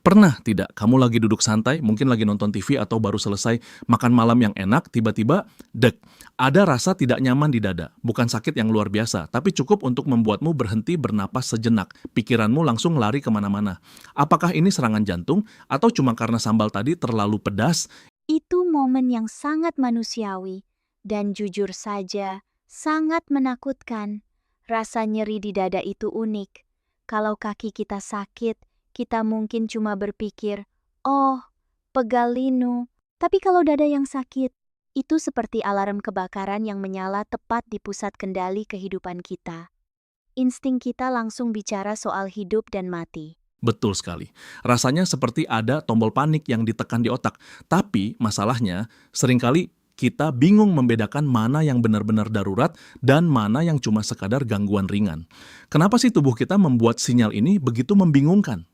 Pernah tidak kamu lagi duduk santai, mungkin lagi nonton TV atau baru selesai makan malam yang enak, tiba-tiba dek, ada rasa tidak nyaman di dada. Bukan sakit yang luar biasa, tapi cukup untuk membuatmu berhenti bernapas sejenak. Pikiranmu langsung lari kemana-mana. Apakah ini serangan jantung atau cuma karena sambal tadi terlalu pedas? Itu momen yang sangat manusiawi dan jujur saja sangat menakutkan. Rasa nyeri di dada itu unik. Kalau kaki kita sakit, kita mungkin cuma berpikir, "Oh, pegal linu." Tapi kalau dada yang sakit, itu seperti alarm kebakaran yang menyala tepat di pusat kendali kehidupan kita. Insting kita langsung bicara soal hidup dan mati. Betul sekali. Rasanya seperti ada tombol panik yang ditekan di otak. Tapi masalahnya, seringkali kita bingung membedakan mana yang benar-benar darurat dan mana yang cuma sekadar gangguan ringan. Kenapa sih tubuh kita membuat sinyal ini begitu membingungkan?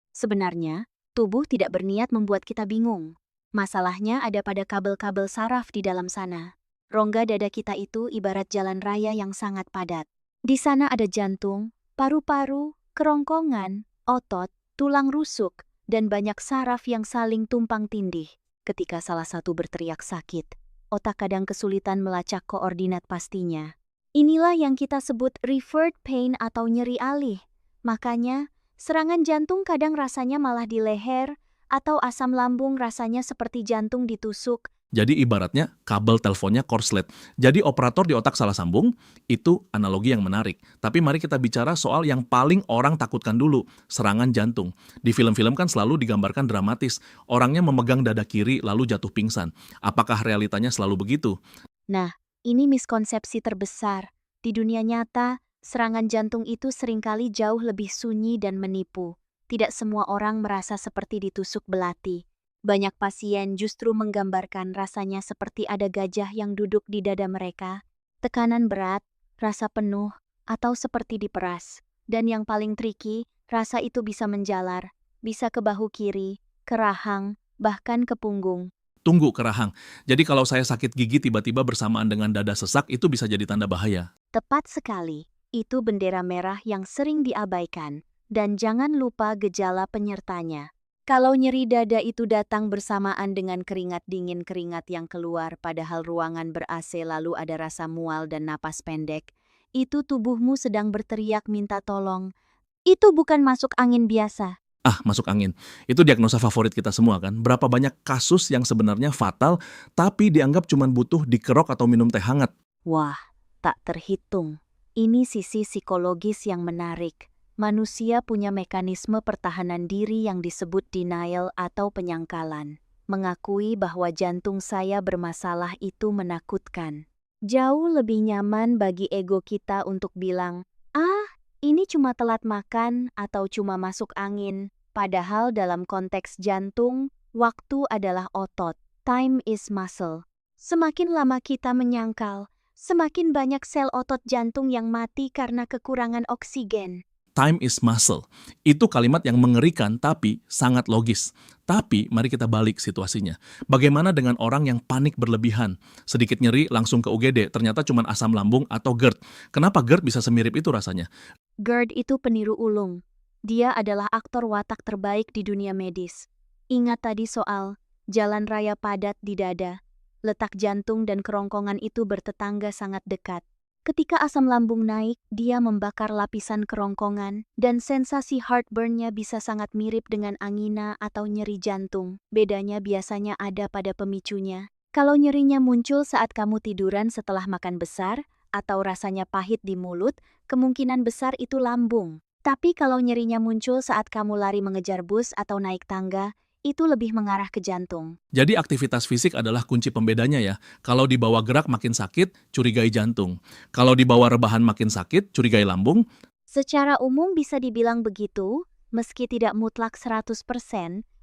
Sebenarnya, tubuh tidak berniat membuat kita bingung. Masalahnya ada pada kabel-kabel saraf di dalam sana. Rongga dada kita itu ibarat jalan raya yang sangat padat. Di sana ada jantung, paru-paru, kerongkongan, otot, tulang rusuk, dan banyak saraf yang saling tumpang tindih. Ketika salah satu berteriak sakit, otak kadang kesulitan melacak koordinat pastinya. Inilah yang kita sebut referred pain atau nyeri alih. Makanya, serangan jantung kadang rasanya malah di leher, atau asam lambung rasanya seperti jantung ditusuk. Jadi ibaratnya kabel teleponnya korslet. Jadi operator di otak salah sambung, itu analogi yang menarik. Tapi mari kita bicara soal yang paling orang takutkan dulu, serangan jantung. Di film-film kan selalu digambarkan dramatis, orangnya memegang dada kiri lalu jatuh pingsan. Apakah realitanya selalu begitu? Nah, ini miskonsepsi terbesar. Di dunia nyata, serangan jantung itu seringkali jauh lebih sunyi dan menipu. Tidak semua orang merasa seperti ditusuk belati. Banyak pasien justru menggambarkan rasanya seperti ada gajah yang duduk di dada mereka, tekanan berat, rasa penuh, atau seperti diperas. Dan yang paling tricky, rasa itu bisa menjalar, bisa ke bahu kiri, ke rahang, bahkan ke punggung. Tunggu kerahang. Jadi kalau saya sakit gigi tiba-tiba bersamaan dengan dada sesak, itu bisa jadi tanda bahaya. Tepat sekali, itu bendera merah yang sering diabaikan, dan jangan lupa gejala penyertanya. Kalau nyeri dada itu datang bersamaan dengan keringat dingin keringat yang keluar padahal ruangan ber-AC lalu ada rasa mual dan napas pendek, itu tubuhmu sedang berteriak minta tolong. Itu bukan masuk angin biasa. Ah, masuk angin. Itu diagnosa favorit kita semua kan. Berapa banyak kasus yang sebenarnya fatal, tapi dianggap cuma butuh dikerok atau minum teh hangat. Wah, tak terhitung. Ini sisi psikologis yang menarik. Manusia punya mekanisme pertahanan diri yang disebut denial atau penyangkalan. Mengakui bahwa jantung saya bermasalah itu menakutkan. Jauh lebih nyaman bagi ego kita untuk bilang, "Ah, ini cuma telat makan atau cuma masuk angin." Padahal dalam konteks jantung, waktu adalah otot. Time is muscle. Semakin lama kita menyangkal, semakin banyak sel otot jantung yang mati karena kekurangan oksigen. Time is muscle. Itu kalimat yang mengerikan tapi sangat logis. Tapi mari kita balik situasinya. Bagaimana dengan orang yang panik berlebihan? Sedikit nyeri langsung ke UGD, ternyata cuma asam lambung atau GERD. Kenapa GERD bisa semirip itu rasanya? GERD itu peniru ulung. Dia adalah aktor watak terbaik di dunia medis. Ingat tadi soal jalan raya padat di dada. Letak jantung dan kerongkongan itu bertetangga sangat dekat. Ketika asam lambung naik, dia membakar lapisan kerongkongan, dan sensasi heartburn-nya bisa sangat mirip dengan angina atau nyeri jantung. Bedanya biasanya ada pada pemicunya. Kalau nyerinya muncul saat kamu tiduran setelah makan besar, atau rasanya pahit di mulut, kemungkinan besar itu lambung. Tapi kalau nyerinya muncul saat kamu lari mengejar bus atau naik tangga, itu lebih mengarah ke jantung. Jadi aktivitas fisik adalah kunci pembedanya ya. Kalau dibawa gerak makin sakit, curigai jantung. Kalau dibawa rebahan makin sakit, curigai lambung. Secara umum bisa dibilang begitu, meski tidak mutlak 100%,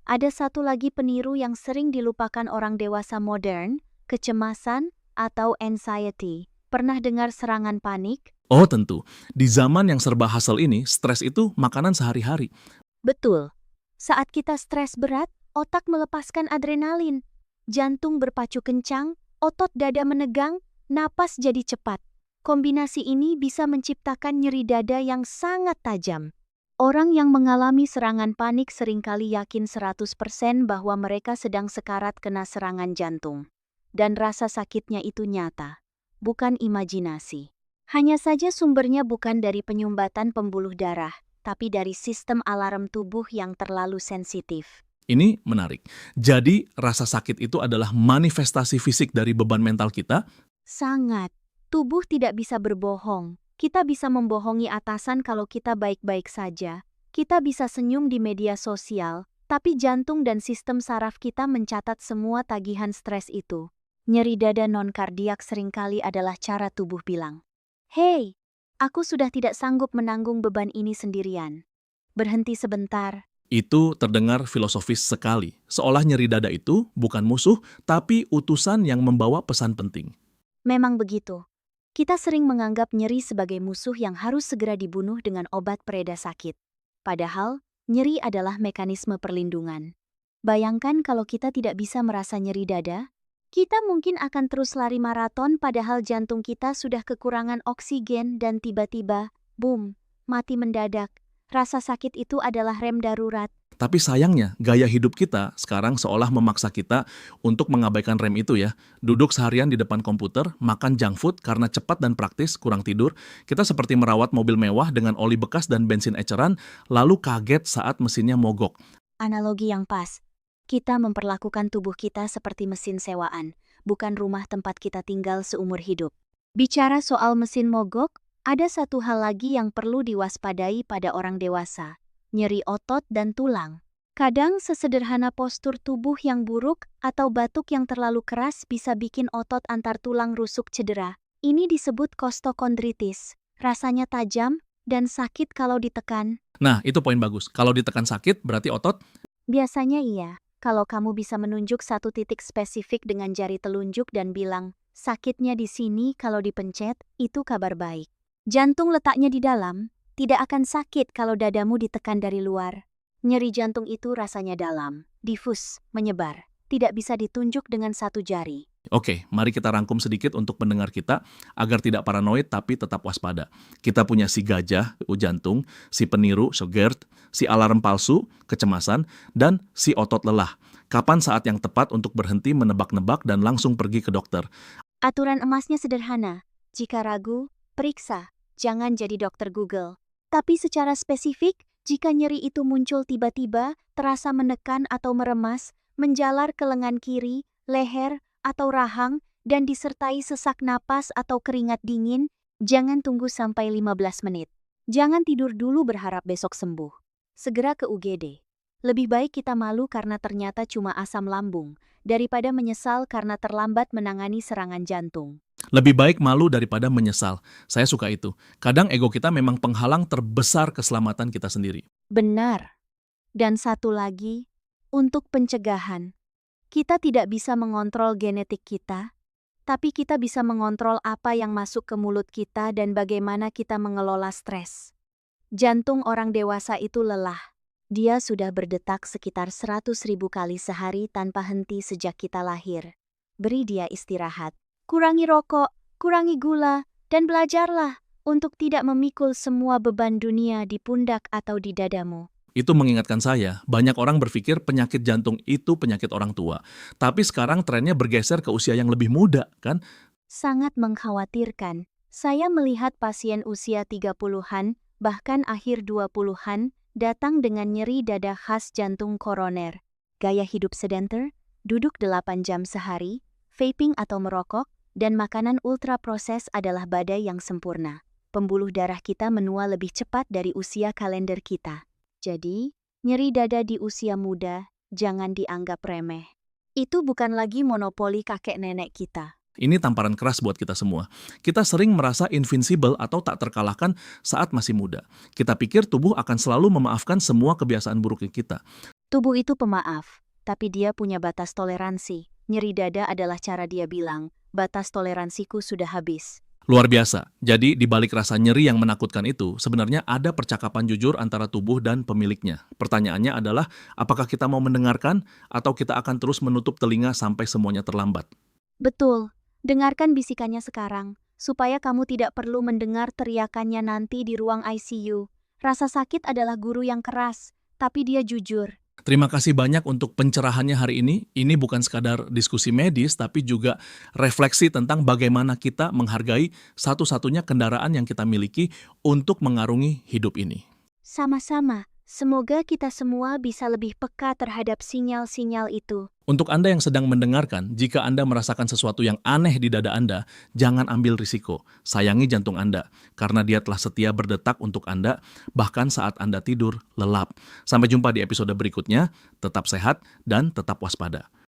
ada satu lagi peniru yang sering dilupakan orang dewasa modern, kecemasan atau anxiety. Pernah dengar serangan panik? Oh tentu, di zaman yang serba hassle ini, stres itu makanan sehari-hari. Betul. Saat kita stres berat, otak melepaskan adrenalin. Jantung berpacu kencang, otot dada menegang, napas jadi cepat. Kombinasi ini bisa menciptakan nyeri dada yang sangat tajam. Orang yang mengalami serangan panik seringkali yakin 100% bahwa mereka sedang sekarat kena serangan jantung. Dan rasa sakitnya itu nyata, bukan imajinasi. Hanya saja sumbernya bukan dari penyumbatan pembuluh darah, tapi dari sistem alarm tubuh yang terlalu sensitif. Ini menarik. Jadi, rasa sakit itu adalah manifestasi fisik dari beban mental kita. Sangat. Tubuh tidak bisa berbohong. Kita bisa membohongi atasan kalau kita baik-baik saja. Kita bisa senyum di media sosial, tapi jantung dan sistem saraf kita mencatat semua tagihan stres itu. Nyeri dada non-kardiak seringkali adalah cara tubuh bilang, "Hei, aku sudah tidak sanggup menanggung beban ini sendirian. Berhenti sebentar." Itu terdengar filosofis sekali. Seolah nyeri dada itu bukan musuh, tapi utusan yang membawa pesan penting. Memang begitu. Kita sering menganggap nyeri sebagai musuh yang harus segera dibunuh dengan obat pereda sakit. Padahal, nyeri adalah mekanisme perlindungan. Bayangkan kalau kita tidak bisa merasa nyeri dada, kita mungkin akan terus lari maraton padahal jantung kita sudah kekurangan oksigen dan tiba-tiba, boom, mati mendadak. Rasa sakit itu adalah rem darurat. Tapi sayangnya, gaya hidup kita sekarang seolah memaksa kita untuk mengabaikan rem itu ya. Duduk seharian di depan komputer, makan junk food karena cepat dan praktis, kurang tidur. Kita seperti merawat mobil mewah dengan oli bekas dan bensin eceran, lalu kaget saat mesinnya mogok. Analogi yang pas. Kita memperlakukan tubuh kita seperti mesin sewaan, bukan rumah tempat kita tinggal seumur hidup. Bicara soal mesin mogok, ada satu hal lagi yang perlu diwaspadai pada orang dewasa. Nyeri otot dan tulang. Kadang sesederhana postur tubuh yang buruk atau batuk yang terlalu keras bisa bikin otot antar tulang rusuk cedera. Ini disebut kostokondritis. Rasanya tajam dan sakit kalau ditekan. Nah, itu poin bagus. Kalau ditekan sakit, berarti otot. Biasanya iya. Kalau kamu bisa menunjuk satu titik spesifik dengan jari telunjuk dan bilang, sakitnya di sini kalau dipencet, itu kabar baik. Jantung letaknya di dalam, tidak akan sakit kalau dadamu ditekan dari luar. Nyeri jantung itu rasanya dalam, difus, menyebar. Tidak bisa ditunjuk dengan satu jari. Oke, mari kita rangkum sedikit untuk pendengar kita agar tidak paranoid tapi tetap waspada. Kita punya si gajah, jantung, si peniru, GERD, si alarm palsu, kecemasan, dan si otot lelah. Kapan saat yang tepat untuk berhenti menebak-nebak dan langsung pergi ke dokter? Aturan emasnya sederhana. Jika ragu, periksa. Jangan jadi dokter Google. Tapi secara spesifik, jika nyeri itu muncul tiba-tiba, terasa menekan atau meremas, menjalar ke lengan kiri, leher, atau rahang, dan disertai sesak napas atau keringat dingin, jangan tunggu sampai 15 menit. Jangan tidur dulu berharap besok sembuh. Segera ke UGD. Lebih baik kita malu karena ternyata cuma asam lambung, daripada menyesal karena terlambat menangani serangan jantung. Lebih baik malu daripada menyesal. Saya suka itu. Kadang ego kita memang penghalang terbesar keselamatan kita sendiri. Benar. Dan satu lagi, untuk pencegahan. Kita tidak bisa mengontrol genetik kita, tapi kita bisa mengontrol apa yang masuk ke mulut kita dan bagaimana kita mengelola stres. Jantung orang dewasa itu lelah. Dia sudah berdetak sekitar 100.000 kali sehari tanpa henti sejak kita lahir. Beri dia istirahat. Kurangi rokok, kurangi gula, dan belajarlah untuk tidak memikul semua beban dunia di pundak atau di dadamu. Itu mengingatkan saya, banyak orang berpikir penyakit jantung itu penyakit orang tua. Tapi sekarang trennya bergeser ke usia yang lebih muda, kan? Sangat mengkhawatirkan. Saya melihat pasien usia 30-an, bahkan akhir 20-an, datang dengan nyeri dada khas jantung koroner. Gaya hidup sedenter, duduk 8 jam sehari, vaping atau merokok, dan makanan ultra-proses adalah badai yang sempurna. Pembuluh darah kita menua lebih cepat dari usia kalender kita. Jadi, nyeri dada di usia muda jangan dianggap remeh. Itu bukan lagi monopoli kakek nenek kita. Ini tamparan keras buat kita semua. Kita sering merasa invincible atau tak terkalahkan saat masih muda. Kita pikir tubuh akan selalu memaafkan semua kebiasaan buruk kita. Tubuh itu pemaaf, tapi dia punya batas toleransi. Nyeri dada adalah cara dia bilang, batas toleransiku sudah habis. Luar biasa. Jadi di balik rasa nyeri yang menakutkan itu, sebenarnya ada percakapan jujur antara tubuh dan pemiliknya. Pertanyaannya adalah, apakah kita mau mendengarkan atau kita akan terus menutup telinga sampai semuanya terlambat? Betul. Dengarkan bisikannya sekarang, supaya kamu tidak perlu mendengar teriakannya nanti di ruang ICU. Rasa sakit adalah guru yang keras, tapi dia jujur. Terima kasih banyak untuk pencerahannya hari ini. Ini bukan sekadar diskusi medis, tapi juga refleksi tentang bagaimana kita menghargai satu-satunya kendaraan yang kita miliki untuk mengarungi hidup ini. Sama-sama, semoga kita semua bisa lebih peka terhadap sinyal-sinyal itu. Untuk Anda yang sedang mendengarkan, jika Anda merasakan sesuatu yang aneh di dada Anda, jangan ambil risiko. Sayangi jantung Anda, karena dia telah setia berdetak untuk Anda, bahkan saat Anda tidur lelap. Sampai jumpa di episode berikutnya, tetap sehat dan tetap waspada.